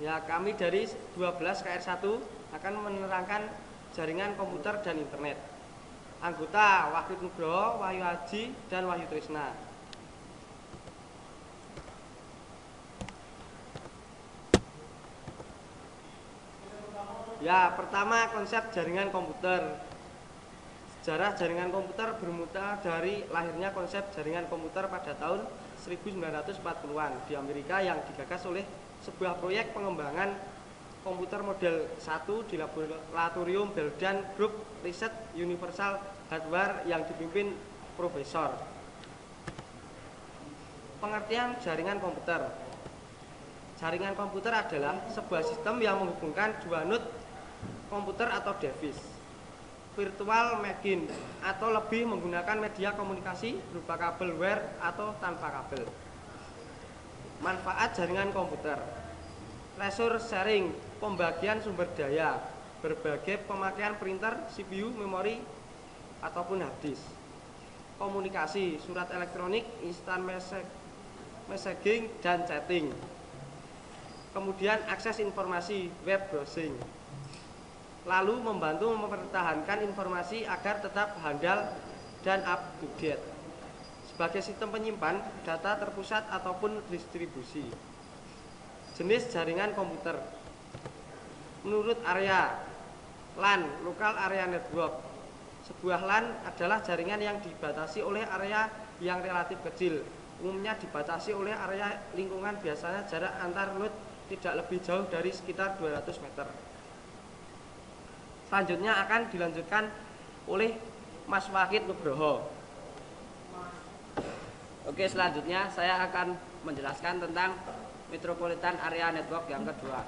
Ya, kami dari 12 KR1 akan menerangkan jaringan komputer dan internet. Anggota Wahyu Nugroho, Wahyu Haji, dan Wahyu Trisna. Ya, pertama konsep jaringan komputer. Sejarah jaringan komputer bermula dari lahirnya konsep jaringan komputer pada tahun 1940-an di Amerika yang digagas oleh sebuah proyek pengembangan komputer model 1 di laboratorium Belden Group Research Universal Hardware yang dipimpin Profesor. Pengertian jaringan komputer. Jaringan komputer adalah sebuah sistem yang menghubungkan dua node komputer atau device virtual machine atau lebih menggunakan media komunikasi berupa kabel wire atau tanpa kabel. Manfaat jaringan komputer. Resource sharing, pembagian sumber daya, berbagai pemakaian printer, CPU, memori, ataupun hard disk. Komunikasi, surat elektronik, instant messaging, dan chatting. Kemudian akses informasi, web browsing. Lalu membantu mempertahankan informasi agar tetap handal dan up to date. Sebagai sistem penyimpan data terpusat ataupun distribusi. Jenis jaringan komputer. Menurut area LAN, Local Area Network. Sebuah LAN adalah jaringan yang dibatasi oleh area yang relatif kecil. Umumnya dibatasi oleh area lingkungan, biasanya jarak antar node tidak lebih jauh dari sekitar 200 meter. Selanjutnya akan dilanjutkan oleh Mas Wahid Nugroho. Oke, selanjutnya saya akan menjelaskan tentang Metropolitan Area Network yang kedua.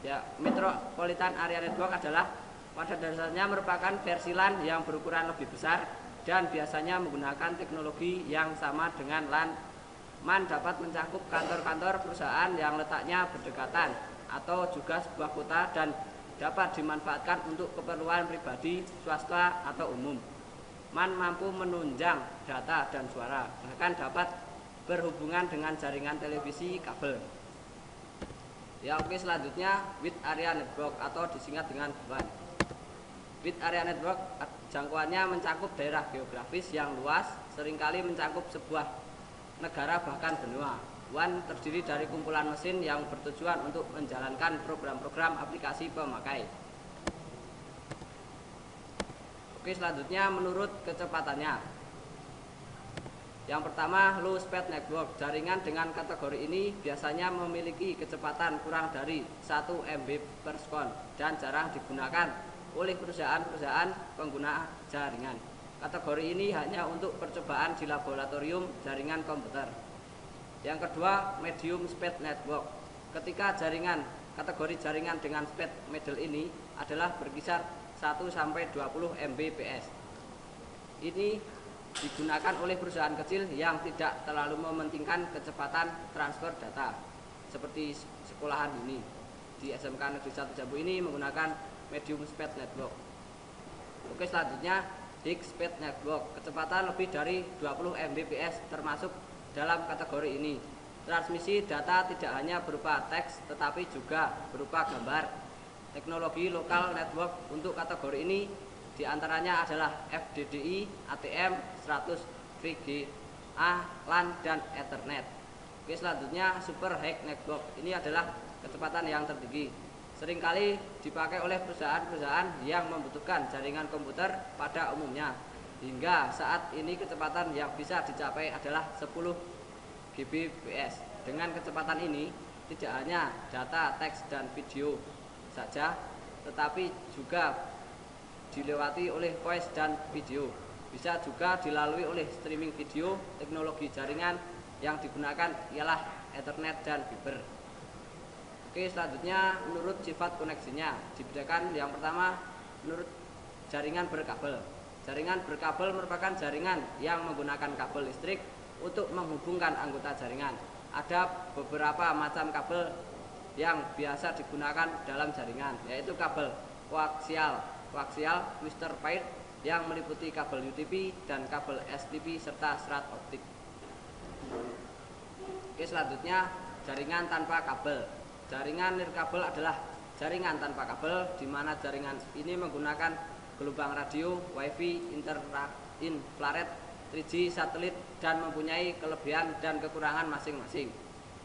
Ya, Metropolitan Area Network adalah pada dasarnya merupakan versi LAN yang berukuran lebih besar dan biasanya menggunakan teknologi yang sama dengan LAN. MAN dapat mencakup kantor-kantor perusahaan yang letaknya berdekatan atau juga sebuah kota dan dapat dimanfaatkan untuk keperluan pribadi, swasta, atau umum. MAN mampu menunjang data dan suara, bahkan dapat berhubungan dengan jaringan televisi kabel. Ya, oke, selanjutnya Wide Area Network atau disingkat dengan WAN. Wide Area Network jangkauannya mencakup daerah geografis yang luas, seringkali mencakup sebuah negara bahkan benua. WAN terdiri dari kumpulan mesin yang bertujuan untuk menjalankan program-program aplikasi pemakai. Oke, selanjutnya menurut kecepatannya. Yang pertama, low speed network. Jaringan dengan kategori ini biasanya memiliki kecepatan kurang dari 1 MB per second dan jarang digunakan oleh perusahaan-perusahaan pengguna jaringan. Kategori ini hanya untuk percobaan di laboratorium jaringan komputer. Yang kedua, medium speed network. Ketika kategori jaringan dengan speed middle ini adalah berkisar 1-20 Mbps. Ini digunakan oleh perusahaan kecil yang tidak terlalu mementingkan kecepatan transfer data. Seperti sekolahan ini. Di SMK Negeri 1 Jambu ini menggunakan medium speed network. Oke, selanjutnya high speed network. Kecepatan lebih dari 20 Mbps termasuk dalam kategori ini. Transmisi data tidak hanya berupa teks tetapi juga berupa gambar. Teknologi lokal network untuk kategori ini diantaranya adalah FDDI, ATM, 100, VGA, LAN, dan Ethernet. Oke, selanjutnya super high network. Ini adalah kecepatan yang tertinggi. Seringkali dipakai oleh perusahaan-perusahaan yang membutuhkan jaringan komputer pada umumnya. Hingga saat ini kecepatan yang bisa dicapai adalah 10 Gbps. Dengan kecepatan ini tidak hanya data, teks, dan video saja, tetapi juga dilewati oleh voice dan video. Bisa juga dilalui oleh streaming video. Teknologi jaringan yang digunakan ialah Ethernet dan fiber. Oke, selanjutnya menurut sifat koneksinya dibedakan. Yang pertama, menurut jaringan berkabel. Jaringan berkabel merupakan jaringan yang menggunakan kabel listrik untuk menghubungkan anggota jaringan. Ada beberapa macam kabel yang biasa digunakan dalam jaringan, yaitu kabel koaksial, twister pair yang meliputi kabel UTP dan kabel STP serta serat optik. Oke, selanjutnya jaringan tanpa kabel. Jaringan nirkabel adalah jaringan tanpa kabel, di mana jaringan ini menggunakan gelombang radio, wifi, infrared, 3G, satelit, dan mempunyai kelebihan dan kekurangan masing-masing.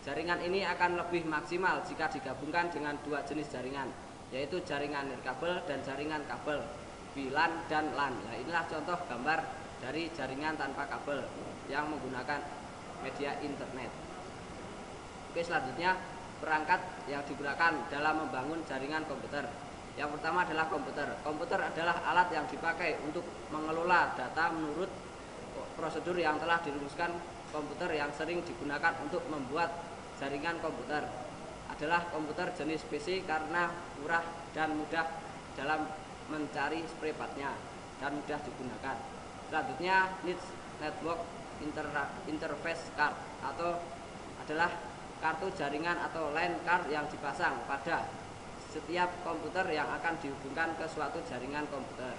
Jaringan ini akan lebih maksimal jika digabungkan dengan dua jenis jaringan, yaitu jaringan nirkabel dan jaringan kabel, WLAN dan LAN. Nah, inilah contoh gambar dari jaringan tanpa kabel yang menggunakan media internet. Oke, selanjutnya perangkat yang digunakan dalam membangun jaringan komputer. Yang pertama adalah komputer. Komputer adalah alat yang dipakai untuk mengelola data menurut prosedur yang telah dirumuskan. Komputer yang sering digunakan untuk membuat jaringan komputer adalah komputer jenis PC karena murah dan mudah dalam mencari spare partnya dan mudah digunakan. Selanjutnya, NIC Network Interface Card atau adalah kartu jaringan atau line card yang dipasang pada setiap komputer yang akan dihubungkan ke suatu jaringan komputer.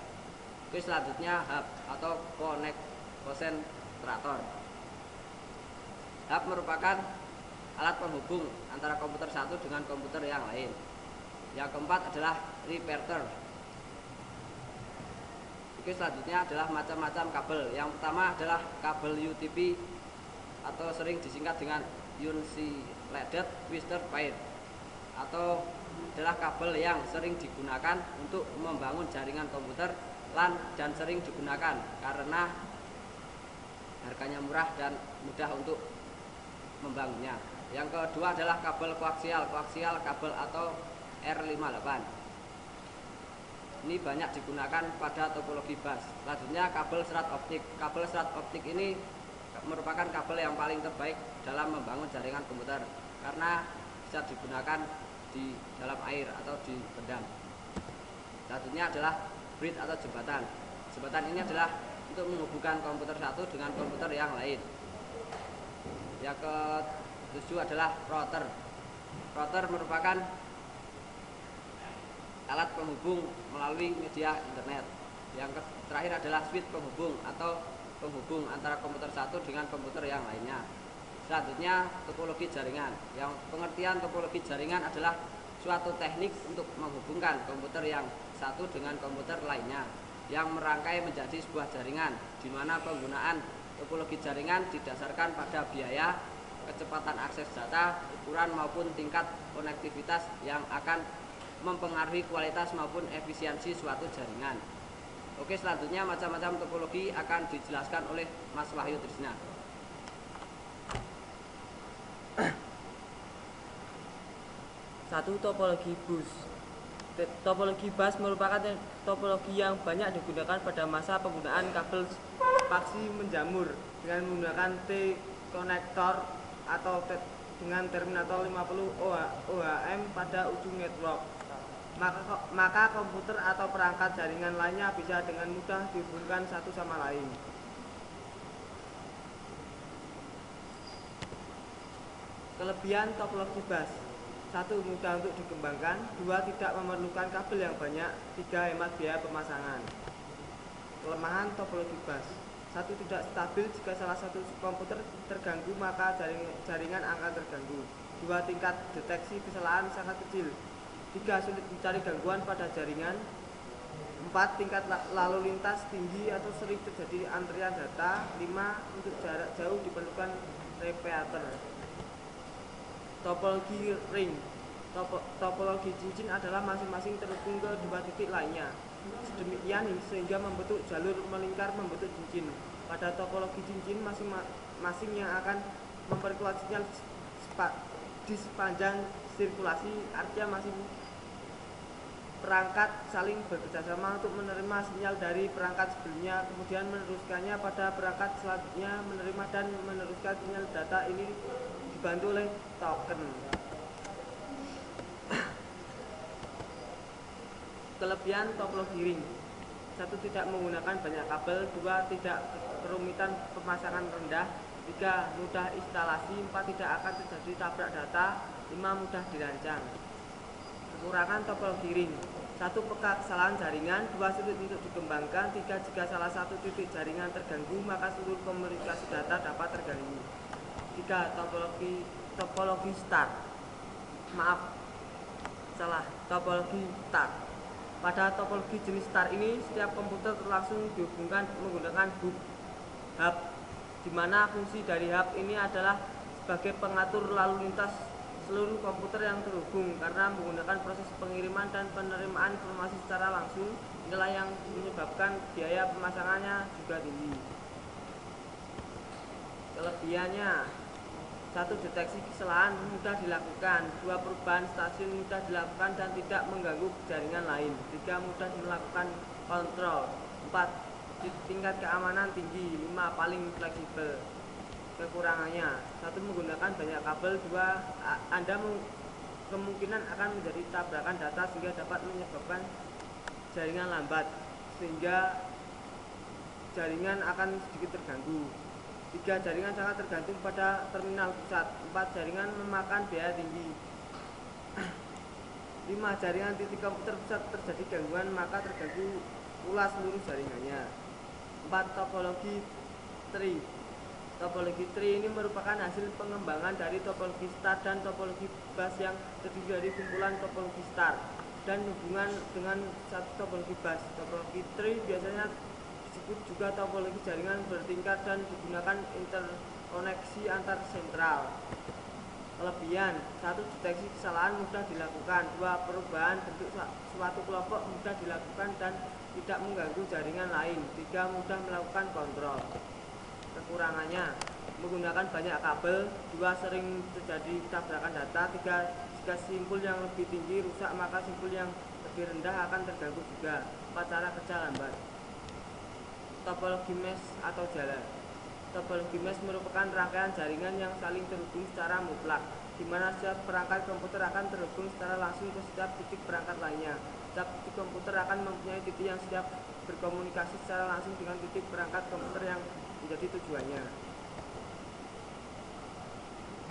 Oke, selanjutnya hub atau konsentrator. Hub merupakan alat penghubung antara komputer satu dengan komputer yang lain. Yang keempat adalah repeater. Oke, selanjutnya adalah macam-macam kabel. Yang pertama adalah kabel UTP atau sering disingkat dengan United Twisted Pair, atau adalah kabel yang sering digunakan untuk membangun jaringan komputer LAN dan sering digunakan karena harganya murah dan mudah untuk membangunnya. Yang kedua adalah kabel koaksial kabel atau R58. Ini banyak digunakan pada topologi bus. Selanjutnya kabel serat optik. Kabel serat optik ini merupakan kabel yang paling terbaik dalam membangun jaringan komputer karena bisa digunakan di dalam air atau di pendam. Satunya adalah bridge atau jembatan. Jembatan ini adalah untuk menghubungkan komputer satu dengan komputer yang lain. Yang ketujuh adalah router. Router merupakan alat penghubung melalui media internet. Yang terakhir adalah switch penghubung atau penghubung antara komputer satu dengan komputer yang lainnya. Selanjutnya, topologi jaringan. Yang pengertian topologi jaringan adalah suatu teknik untuk menghubungkan komputer yang satu dengan komputer lainnya yang merangkai menjadi sebuah jaringan, di mana penggunaan topologi jaringan didasarkan pada biaya, kecepatan akses data, ukuran maupun tingkat konektivitas yang akan mempengaruhi kualitas maupun efisiensi suatu jaringan. Oke, selanjutnya macam-macam topologi akan dijelaskan oleh Mas Wahyu Trisna. Satu, topologi bus. Topologi bus merupakan topologi yang banyak digunakan pada masa penggunaan kabel paksi menjamur dengan menggunakan T-konektor atau dengan terminator 50 ohm pada ujung network. Maka komputer atau perangkat jaringan lainnya bisa dengan mudah dihubungkan satu sama lain. Kelebihan topologi bus: 1. Mudah untuk dikembangkan. 2. Tidak memerlukan kabel yang banyak. 3. Hemat biaya pemasangan. Kelemahan topologi bus: 1. Tidak stabil. Jika salah satu komputer terganggu, maka jaringan akan terganggu. 2. Tingkat deteksi kesalahan sangat kecil. 3. Sulit mencari gangguan pada jaringan. 4. Tingkat lalu lintas tinggi atau sering terjadi antrian data. 5. Untuk jarak jauh diperlukan repeater. Topologi ring. Topologi cincin adalah masing-masing terhubung ke dua titik lainnya, sedemikian sehingga membentuk jalur melingkar membentuk cincin. Pada topologi cincin, masing-masing yang akan memperkuat sinyal di sepanjang sirkulasi, artinya masing perangkat saling bekerjasama untuk menerima sinyal dari perangkat sebelumnya, kemudian meneruskannya pada perangkat selanjutnya, menerima dan meneruskan sinyal data ini dibantu oleh token. Kelebihan topologi ring: 1. Tidak menggunakan banyak kabel. 2. Tidak kerumitan pemasangan rendah. 3. Mudah instalasi. 4. Tidak akan terjadi tabrak data. 5. Mudah dirancang. Kekurangan topologi ring: 1. Peka kesalahan jaringan. 2. Sulit untuk dikembangkan. 3. Jika salah satu titik jaringan terganggu, maka seluruh komunikasi data dapat terganggu. 3. Topologi start. salah, topologi star. Pada topologi jenis star ini, setiap komputer langsung dihubungkan menggunakan hub, di mana fungsi dari hub ini adalah sebagai pengatur lalu lintas seluruh komputer yang terhubung, karena menggunakan proses pengiriman dan penerimaan informasi secara langsung. Inilah yang menyebabkan biaya pemasangannya juga tinggi. Kelebihannya: 1. Deteksi kesalahan mudah dilakukan. 2. Perubahan stasiun mudah dilakukan dan tidak mengganggu jaringan lain. 3. Mudah melakukan kontrol. 4. Tingkat keamanan tinggi. 5. Paling fleksibel. Kekurangannya: 1. Menggunakan banyak kabel. 2. Anda kemungkinan akan menjadi tabrakan data sehingga dapat menyebabkan jaringan lambat, sehingga jaringan akan sedikit terganggu. 3. Jaringan sangat tergantung pada terminal pusat. 4. Jaringan memakan biaya tinggi. 5. Jaringan titik komputer pusat terjadi gangguan, maka terganggu pula seluruh jaringannya. 4. Topologi tree. Topologi tree ini merupakan hasil pengembangan dari topologi star dan topologi bus yang terdiri dari kumpulan topologi star dan hubungan dengan satu topologi bus. Topologi tree biasanya disebut juga topologi jaringan bertingkat dan digunakan interkoneksi antar sentral. Kelebihan: 1. Deteksi kesalahan mudah dilakukan. 2. Perubahan bentuk suatu kelompok mudah dilakukan dan tidak mengganggu jaringan lain. 3. Mudah melakukan kontrol. Kekurangannya: menggunakan banyak kabel. 2. Sering terjadi tabrakan data. 3. Jika simpul yang lebih tinggi rusak, maka simpul yang lebih rendah akan terganggu juga. 4. Cara kerja lambat. Topologi mesh atau jalan. Topologi mesh merupakan rangkaian jaringan yang saling terhubung secara mutlak, di mana setiap perangkat komputer akan terhubung secara langsung ke setiap titik perangkat lainnya. Setiap titik komputer akan mempunyai titik yang siap berkomunikasi secara langsung dengan titik perangkat komputer yang menjadi tujuannya.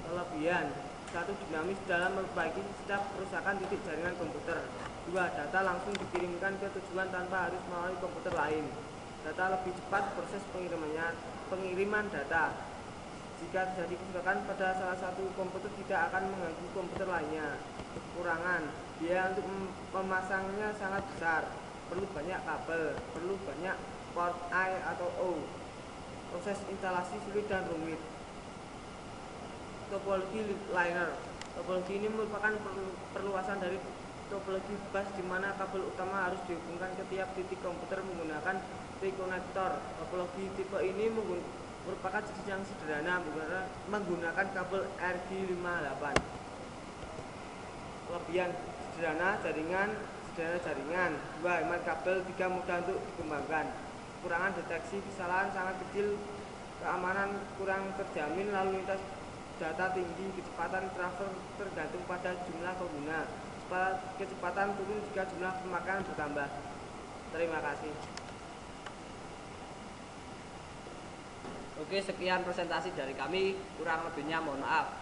Kelebihan: 1. Dinamis dalam memperbaiki setiap kerusakan titik jaringan komputer. 2. Data langsung dikirimkan ke tujuan tanpa harus melalui komputer lain. Data lebih cepat proses pengiriman data. Jika terjadi kerusakan pada salah satu komputer, tidak akan mengganggu komputer lainnya. Kekurangan: biaya untuk memasangnya sangat besar, perlu banyak kabel, perlu banyak port I atau O. Proses instalasi sulit dan rumit. Topologi liner. Topologi ini merupakan perluasan dari topologi bus, di mana kabel utama harus dihubungkan ke tiap titik komputer menggunakan T-konektor. Topologi tipe ini merupakan jenis yang sederhana menggunakan kabel RJ58. Kelebihan: sederhana jaringan. 2. Hemat kabel. 3. Mudah untuk dikembangkan. Kekurangan: deteksi kesalahan sangat kecil, keamanan kurang terjamin, lalu lintas data tinggi, kecepatan transfer tergantung pada jumlah pengguna, kecepatan turun jika jumlah pemakaian bertambah. Terima kasih. Oke, sekian presentasi dari kami, kurang lebihnya mohon maaf.